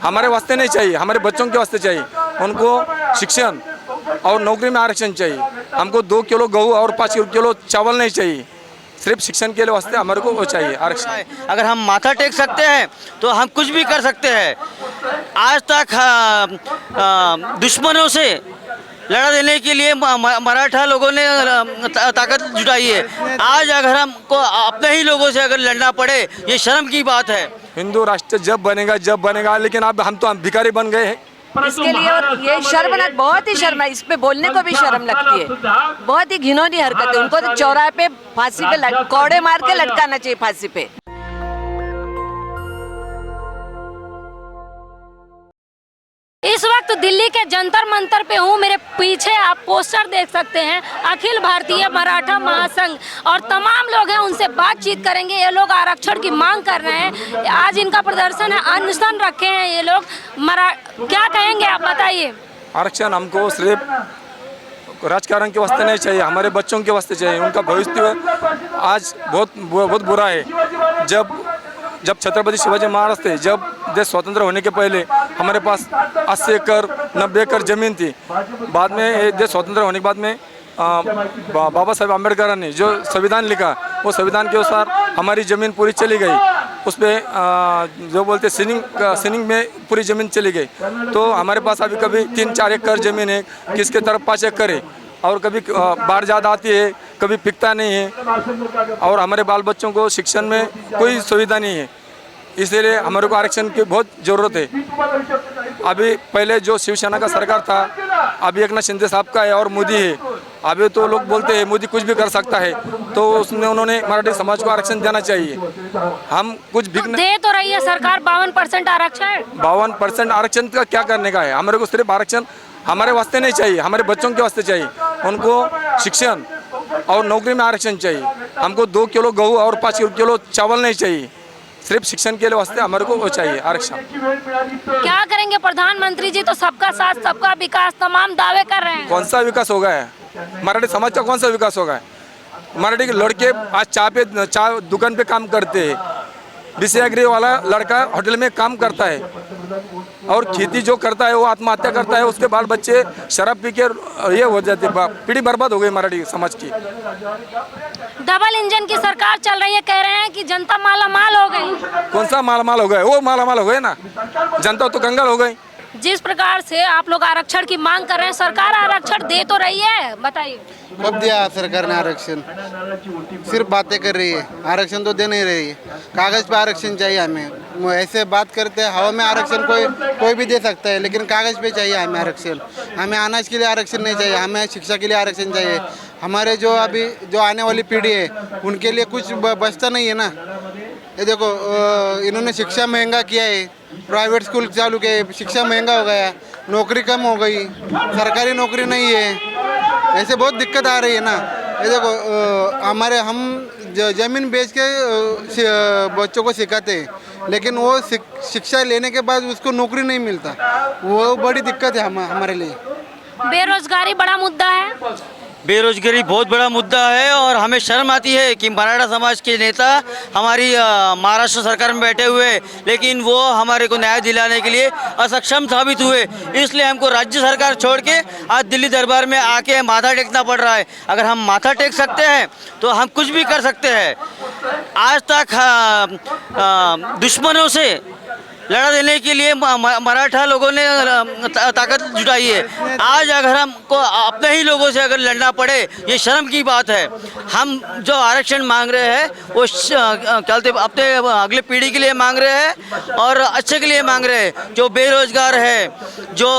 हमारे वास्ते नहीं चाहिए, हमारे बच्चों के वास्ते चाहिए। उनको शिक्षण और नौकरी में आरक्षण चाहिए। हमको 2 किलो गेहूँ और 5 किलो चावल नहीं चाहिए, सिर्फ शिक्षण के लिए वास्ते हमारे को वो चाहिए आरक्षण। अगर हम माथा टेक सकते हैं तो हम कुछ भी कर सकते हैं। आज तक दुश्मनों से लड़ा देने के लिए मराठा लोगों ने ताकत जुटाई है। आज अगर हमको अपने ही लोगों से अगर लड़ना पड़े, ये शर्म की बात है। हिंदू राष्ट्र जब बनेगा, लेकिन अब हम तो भिखारी बन गए हैं इसके लिए। और ये शर्मनाक, बहुत ही शर्म है, इस पे बोलने को भी शर्म लगती है। बहुत ही घिनौनी हरकत है। उनको तो चौराहे पे फांसी पे कौड़े मार के लटकाना चाहिए फांसी पे। इस वक्त दिल्ली के जंतर मंतर पे हूँ। मेरे पीछे आप पोस्टर देख सकते हैं, अखिल भारतीय मराठा महासंघ, और तमाम लोग हैं, उनसे बातचीत करेंगे। ये लोग आरक्षण की मांग कर रहे हैं। आज इनका प्रदर्शन है, अनशन रखे हैं ये लोग। क्या कहेंगे आप, बताइए। आरक्षण हमको सिर्फ राजकारण के वास्ते नहीं चाहिए, हमारे बच्चों के वास्ते चाहिए। उनका भविष्य आज बहुत बुरा है। जब छत्रपति शिवाजी महाराज थे, जब देश स्वतंत्र होने के पहले हमारे पास 80 एकड़ 90 एकड़ ज़मीन थी। बाद में देश स्वतंत्र होने के बाद में बाबा साहेब अम्बेडकर ने जो संविधान लिखा, वो संविधान के अनुसार हमारी ज़मीन पूरी चली गई। उस पर जो बोलते सीनिंग में पूरी ज़मीन चली गई। तो हमारे पास अभी कभी 3-4 एकड़ ज़मीन है, किसके तरफ 5 एकड़ है, और कभी बाढ़ ज़्यादा आती है, कभी पिकता नहीं है, और हमारे बाल बच्चों को शिक्षण में कोई सुविधा नहीं है। इसीलिए हमारे को आरक्षण की बहुत ज़रूरत है। अभी पहले जो शिवसेना का सरकार था, अभी एकनाथ शिंदे साहब का है और मोदी है। अभी तो लोग बोलते हैं मोदी कुछ भी कर सकता है, तो उन्होंने मराठी समाज को आरक्षण देना चाहिए। हम कुछ भी दे तो रही है सरकार 52% आरक्षण। 52% आरक्षण का क्या करने का है? हमारे को सिर्फ आरक्षण हमारे वास्ते नहीं चाहिए, हमारे बच्चों के वास्ते चाहिए। उनको शिक्षण और नौकरी में आरक्षण चाहिए। हमको 2 किलो गेहूँ और 5 किलो चावल नहीं चाहिए, सिर्फ शिक्षण के लिए वास्ते हमारे को वो चाहिए आरक्षण। क्या करेंगे प्रधानमंत्री जी? तो सबका साथ सबका विकास तमाम दावे कर रहे हैं। कौन सा विकास होगा है? मराठी समाज का कौन सा विकास होगा है? मराठी के लड़के आज चाय दुकान पे काम करते हैं, बीसीए वाला लड़का होटल में काम करता है, और खेती जो करता है वो आत्महत्या करता है। उसके बाल बच्चे शराब पी के ये हो जाते, पीढ़ी बर्बाद हो गई मराठी समाज की। डबल इंजन की सरकार चल रही है, कह रहे हैं कि जनता मालामाल हो गई। कौन सा मालामाल हो गए? वो मालामाल हो गए ना, जनता तो कंगाल हो गई। जिस प्रकार से आप लोग आरक्षण की मांग कर रहे हैं, सरकार आरक्षण दे तो रही है, बताइए। कब दिया सरकार ने आरक्षण? सिर्फ बातें कर रही है, आरक्षण तो दे नहीं रही है। कागज पे आरक्षण चाहिए हमें। ऐसे बात करते हैं, हवा में आरक्षण कोई भी दे सकता है, लेकिन कागज पे चाहिए हमें आरक्षण। हमें अनाज के लिए आरक्षण नहीं चाहिए, हमें शिक्षा के लिए आरक्षण चाहिए। हमारे जो आने वाली पीढ़ी है, उनके लिए कुछ बचता नहीं है ना। ये देखो, इन्होंने शिक्षा महंगा किया है, प्राइवेट स्कूल चालू किए, शिक्षा महंगा हो गया, नौकरी कम हो गई, सरकारी नौकरी नहीं है। ऐसे बहुत दिक्कत आ रही है ना। ये देखो, हम ज़मीन बेच के बच्चों को सिखाते हैं, लेकिन वो शिक्षा लेने के बाद उसको नौकरी नहीं मिलता। वो बड़ी दिक्कत है हमारे लिए। बेरोजगारी बड़ा मुद्दा है। बेरोजगारी बहुत बड़ा मुद्दा है, और हमें शर्म आती है कि मराठा समाज के नेता हमारी महाराष्ट्र सरकार में बैठे हुए, लेकिन वो हमारे को न्याय दिलाने के लिए असक्षम साबित हुए। इसलिए हमको राज्य सरकार छोड़ के आज दिल्ली दरबार में आके माथा टेकना पड़ रहा है। अगर हम माथा टेक सकते हैं तो हम कुछ भी कर सकते हैं। आज तक दुश्मनों से लड़ा देने के लिए मराठा लोगों ने ताकत जुटाई है। आज अगर हमको अपने ही लोगों से अगर लड़ना पड़े, ये शर्म की बात है। हम जो आरक्षण मांग रहे हैं वो कहते अपने अगले पीढ़ी के लिए मांग रहे हैं, और अच्छे के लिए मांग रहे हैं। जो बेरोजगार है, जो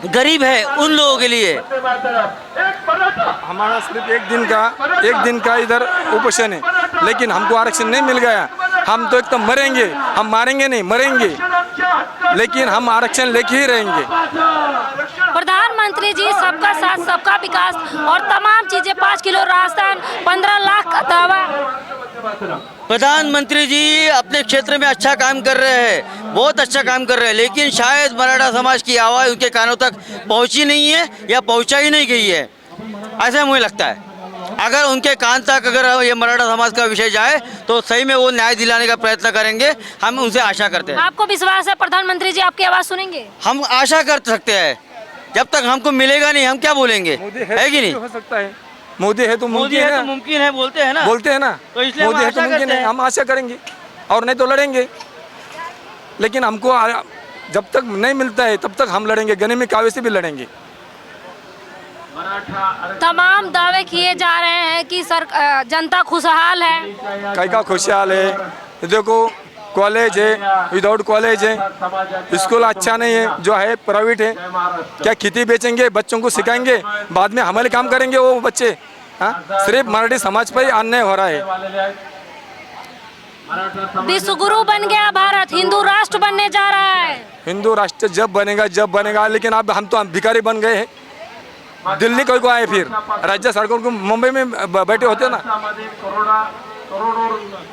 गरीब है, उन लोगों के लिए। हमारा सिर्फ एक दिन का इधर उपोषण है, लेकिन हमको आरक्षण नहीं मिल गया। हम तो एकदम मरेंगे, हम मारेंगे नहीं, मरेंगे, लेकिन हम आरक्षण लेके ही रहेंगे। प्रधानमंत्री जी सबका साथ सबका विकास और तमाम चीजें, 5 किलो राशन, 15 लाख का दावा। प्रधानमंत्री जी अपने क्षेत्र में अच्छा काम कर रहे हैं, बहुत अच्छा काम कर रहे हैं, लेकिन शायद मराठा समाज की आवाज़ उनके कानों तक पहुंची नहीं है, या पहुंचा ही नहीं गई है, ऐसा मुझे लगता है। अगर उनके कान तक अगर ये मराठा समाज का विषय जाए तो सही में वो न्याय दिलाने का प्रयत्न करेंगे, हम उनसे आशा करते हैं। आपको विश्वास है प्रधानमंत्री जी आपकी आवाज सुनेंगे? हम आशा कर सकते हैं, जब तक हमको मिलेगा नहीं हम क्या बोलेंगे, है कि नहीं? हो सकता है, मोदी है तो मोदी है तो मुमकिन है, बोलते हैं ना, बोलते हैं ना, तो इसलिए हम मोदी है तो आशा मुमकिन करते है, हैं। हम आशा करेंगे और नहीं तो लड़ेंगे। लेकिन हमको जब तक नहीं मिलता है तब तक हम लड़ेंगे, गने में कावे से भी लड़ेंगे। तमाम दावे किए जा रहे हैं कि जनता खुशहाल है। कई का खुशहाल है, देखो कॉलेज है, विदाउट कॉलेज है, स्कूल अच्छा नहीं है, जो है प्राइवेट है। क्या खेती बेचेंगे, बच्चों को सिखाएंगे, बाद में हमारे काम करेंगे वो बच्चे? हाँ, सिर्फ मराठी समाज पर ही अन्याय हो रहा है। विश्वगुरु बन गया भारत, हिंदू राष्ट्र बनने जा रहा है। हिंदू राष्ट्र जब बनेगा, लेकिन अब हम तो भिखारी बन गए हैं। दिल्ली कोई को आए, फिर राज्य सरकार को मुंबई में बैठे होते ना।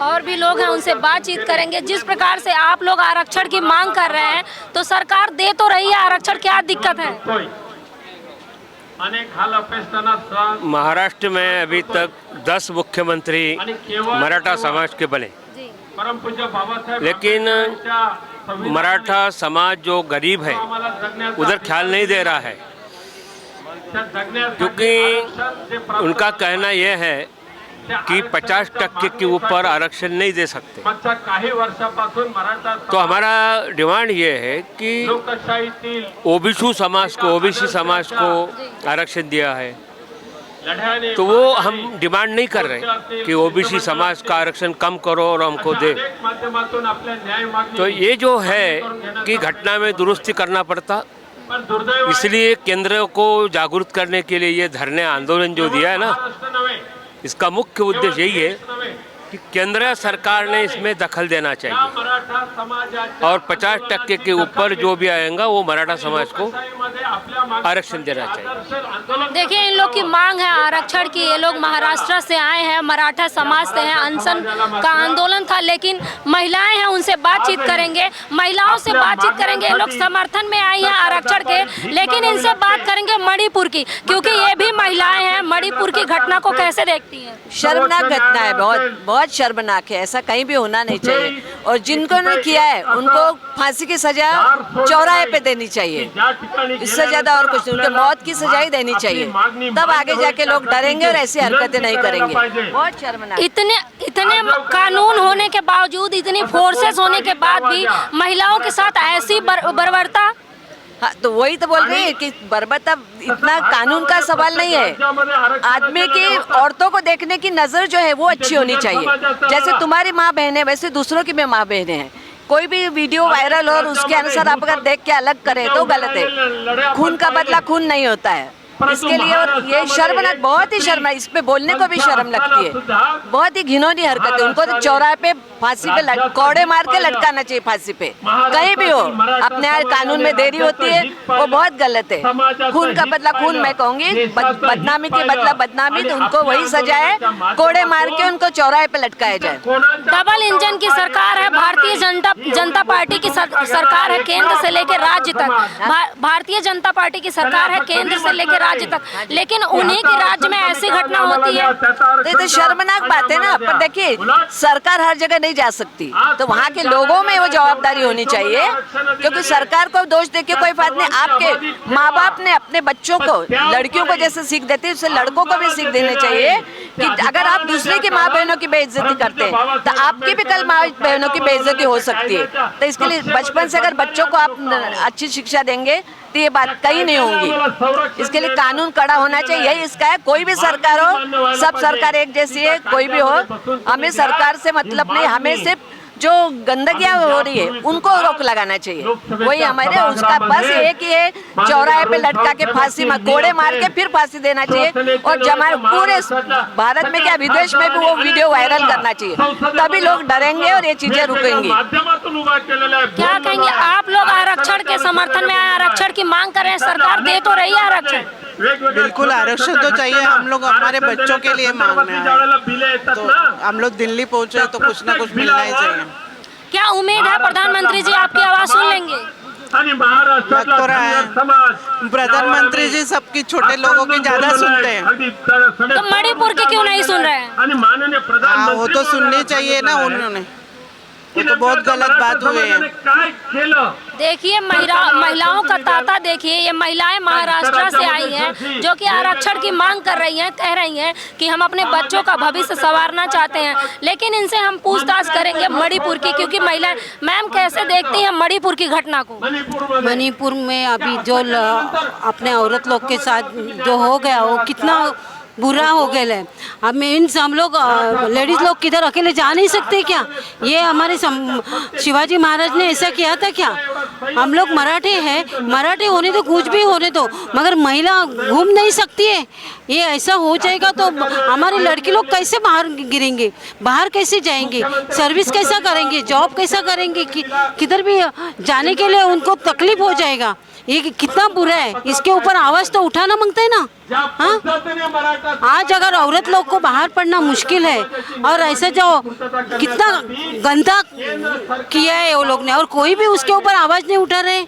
और भी लोग हैं, उनसे बातचीत करेंगे। जिस प्रकार से आप लोग आरक्षण की मांग कर रहे हैं तो सरकार दे तो रही है आरक्षण, क्या दिक्कत है? महाराष्ट्र में अभी तक 10 मुख्यमंत्री मराठा समाज के बने, लेकिन मराठा समाज जो गरीब है उधर ख्याल नहीं दे रहा है, क्योंकि उनका कहना यह है कि 50% के ऊपर आरक्षण नहीं दे सकते। तो हमारा डिमांड ये है कि ओबीसी समाज को आरक्षण दिया है, तो वो हम डिमांड नहीं कर रहे कि ओबीसी समाज का आरक्षण कम करो और हमको दे। तो ये जो है कि घटना में दुरुस्ती करना पड़ता, इसलिए केंद्र को जागरूक करने के लिए ये धरने आंदोलन जो दिया है ना, इसका मुख्य उद्देश्य यही है कि केंद्र सरकार ने इसमें दखल देना चाहिए और 50% के ऊपर जो भी आएगा वो मराठा समाज को आरक्षण देना चाहिए। देखिए, इन लोग की मांग है आरक्षण की। ये लोग महाराष्ट्र से आए हैं, मराठा समाज से हैं। अनशन का आंदोलन था, लेकिन महिलाएं हैं, उनसे बातचीत करेंगे, महिलाओं से बातचीत करेंगे। ये लोग समर्थन में आई हैं आरक्षण के, लेकिन इनसे बात करेंगे मणिपुर की, क्योंकि ये भी महिलाएं हैं। मणिपुर की घटना को कैसे देखती हैं? शर्मनाक घटना है, बहुत शर्मनाक है। ऐसा कहीं भी होना नहीं चाहिए, और जिनको ने किया है उनको फांसी की सजा चौराहे पे देनी चाहिए। इससे ज्यादा और कुछ नहीं, उनको मौत की सजा ही देनी चाहिए, तब आगे जाके लोग डरेंगे और ऐसी हरकतें नहीं करेंगे। बहुत शर्मनाक। इतने कानून होने के बावजूद, इतनी फोर्सेस होने के बाद भी महिलाओं के साथ ऐसी बर्बरता। हाँ, तो वही तो बोल रही है कि बर्बरता इतना कानून का सवाल नहीं है। आदमी की, औरतों को देखने की नजर जो है वो अच्छी होनी चाहिए। जैसे तुम्हारी माँ बहन है, वैसे दूसरों की भी माँ बहनें हैं। कोई भी वीडियो वायरल हो और उसके अनुसार आप अगर देख के अलग करें तो गलत है। खून का बदला खून नहीं होता है, इसके लिए। और ये शर्मनाक, बहुत ही शर्मनाक, इस पे बोलने को भी शर्म लगती है। बहुत ही घिनौनी हरकत है। उनको तो चौराहे पे फांसी पे कौड़े मार के लटकाना चाहिए, फांसी पे, कहीं भी हो। अपने यहाँ कानून में देरी होती है, वो बहुत गलत है। खून का बदला खून, मैं कहूँगी बदनामी की बदला बदनामी, तो उनको वही सजा है, कौड़े मार के उनको चौराहे पे लटकाया जाए। डबल इंजन की सरकार है, भारतीय जनता पार्टी की सरकार है, केंद्र से लेकर राज्य तक। भारतीय जनता पार्टी की सरकार है, केंद्र से लेकर राज्य तक, लेकिन उन्हीं की राज्य में ऐसी घटना होती है। तो शर्मनाक बात है ना। पर देखिए, सरकार हर जगह नहीं जा सकती, तो वहाँ के लोगों में वो जवाबदारी होनी चाहिए, क्योंकि सरकार को दोष देके कोई फायदा नहीं। आपके माँ बाप ने अपने बच्चों को, लड़कियों को जैसे सीख देते हैं, उससे लड़कों को भी सीख देनी चाहिए कि अगर आप दूसरे की माँ बहनों की बेइज्जती करते हैं तो आपकी भी कल माँ बहनों की बेइज्जती हो सकती है। तो इसके लिए बचपन से अगर बच्चों को आप अच्छी शिक्षा देंगे तो ये बात कहीं नहीं होंगी। इसके लिए कानून कड़ा होना चाहिए, यही इसका है। कोई भी सरकार हो, सब सरकार एक जैसी है, कोई भी हो, हमें सरकार से मतलब नहीं। हमें सिर्फ जो गंदगियां हो रही है उनको रोक लगाना चाहिए, वही हमारे उसका बस एक ही है, चौराहे पे लटका के फांसी में कोड़े मार के फिर फांसी देना चाहिए। और हमारे पूरे भारत में क्या विदेश में भी वो वीडियो वायरल करना चाहिए, तभी लोग डरेंगे और ये चीजें रुकेंगी। क्या कहेंगे आप लोग? आरक्षण के समर्थन में आए, आरक्षण की मांग कर रहे हैं, सरकार दे तो रही है आरक्षण। बिल्कुल आरक्षण तो चाहिए, हम लोग हमारे बच्चों के लिए मांगने आए, तो हम लोग दिल्ली पहुंचे तो कुछ ना कुछ मिलना ही चाहिए। क्या उम्मीद है प्रधानमंत्री जी आपकी आवाज सुन लेंगे? लग तो रहा है प्रधानमंत्री जी सबकी छोटे लोगों की ज्यादा सुनते हैं। तो मणिपुर की क्यों नहीं सुन रहे हैं? हाँ, वो तो सुननी चाहिए ना उन्होंने, वो तो बहुत गलत बात हुई है। देखिए महिलाओं का तांता देखिए, ये महिलाएं महाराष्ट्र से आई हैं जो कि आरक्षण की मांग कर रही हैं, कह रही हैं कि हम अपने बच्चों का भविष्य संवारना चाहते हैं। लेकिन इनसे हम पूछताछ करेंगे मणिपुर की, क्योंकि महिला मैम कैसे देखती हैं मणिपुर की घटना को? मणिपुर में अभी जो अपने औरत लोग के साथ जो हो गया वो कितना बुरा हो गया है। अब मीन्स हम लोग लेडीज लोग किधर अकेले जा नहीं सकते क्या? ये हमारे शिवाजी महाराज ने ऐसा किया था क्या? हम लोग मराठे हैं, मराठे होने तो कुछ भी होने दो, मगर महिला घूम नहीं सकती है। ये ऐसा हो जाएगा तो हमारे लड़की लोग कैसे बाहर गिरेंगे, बाहर कैसे जाएंगे, सर्विस कैसा करेंगे, जॉब कैसा करेंगे, किधर भी जाने के लिए उनको तकलीफ हो जाएगा। ये कितना बुरा है, इसके ऊपर आवाज़ तो उठाना मांगते हैं ना। हाँ, आज अगर औरत लोग को बाहर पड़ना मुश्किल है और ऐसा जो कितना गंदा किया है वो लोग ने, और कोई भी उसके ऊपर आवाज़ नहीं उठा रहे।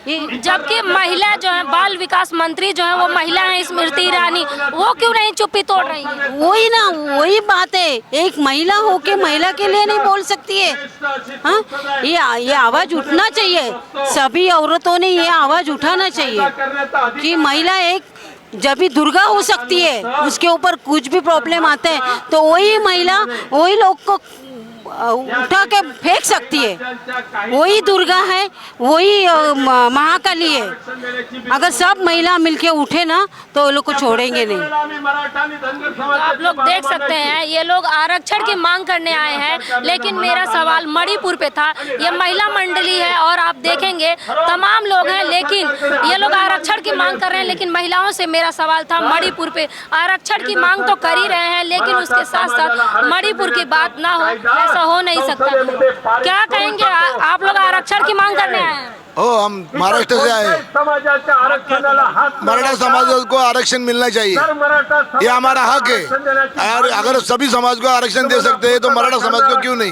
जबकि महिला जो है बाल विकास मंत्री जो है वो महिला है स्मृति ईरानी, वो क्यों नहीं चुप्पी तोड़ रही है? वही ना, वही बात है, एक महिला होके महिला के लिए नहीं बोल सकती है। हाँ, ये आवाज उठना चाहिए, सभी औरतों ने ये आवाज उठाना चाहिए कि महिला एक जब भी दुर्गा हो सकती है, उसके ऊपर कुछ भी प्रॉब्लम आता है तो वही महिला वही लोग को उठा के फेंक सकती है। वही दुर्गा है, वही महाकाली है। अगर सब महिला मिलके उठे ना तो लोग को छोड़ेंगे नहीं। आप लोग देख सकते हैं ये लोग आरक्षण की मांग करने आए हैं, लेकिन मेरा सवाल मणिपुर पे था। ये महिला मंडली है और आप देखेंगे तमाम लोग हैं, लेकिन ये लोग आरक्षण की मांग कर रहे हैं। लेकिन महिलाओं से मेरा सवाल था मणिपुर पे, आरक्षण की मांग तो कर ही रहे हैं, लेकिन उसके साथ साथ मणिपुर की बात ना हो, ऐसा हो नहीं सकता। क्या कहेंगे आप लोग आरक्षण की मांग करने आए हैं? हम महाराष्ट्र से आए। मराठा समाज को आरक्षण मिलना चाहिए, ये हमारा हक है। और अगर सभी समाज को आरक्षण दे सकते हैं तो मराठा समाज को क्यों नहीं?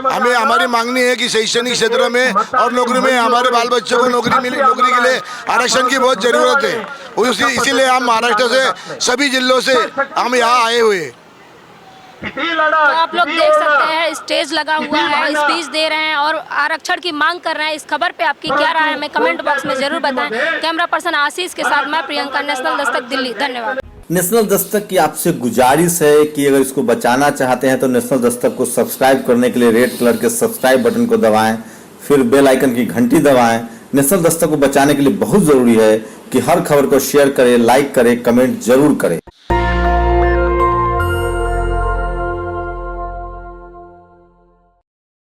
हमें हमारी मांगनी है कि शैक्षणिक क्षेत्र में और नौकरी में हमारे बाल बच्चों को नौकरी के लिए आरक्षण की बहुत जरूरत है। इसीलिए हम महाराष्ट्र से सभी जिलों से हम यहाँ आए हुए। तो आप लोग देख सकते हैं स्टेज लगा हुआ है, स्पीच दे रहे हैं और आरक्षण की मांग कर रहे हैं। इस खबर पे आपकी क्या राय है हमें कमेंट बॉक्स में जरूर बताएं। कैमरा पर्सन आशीष के साथ मैं प्रियंका, नेशनल दस्तक दिल्ली। धन्यवाद। नेशनल दस्तक की आपसे गुजारिश है कि अगर इसको बचाना चाहते हैं तो नेशनल दस्तक को सब्सक्राइब करने के लिए रेड कलर के सब्सक्राइब बटन को दबाएं, फिर बेल आइकन की घंटी दबाएं। नेशनल दस्तक को बचाने के लिए बहुत जरूरी है कि हर खबर को शेयर करें, लाइक करें, कमेंट जरूर करें।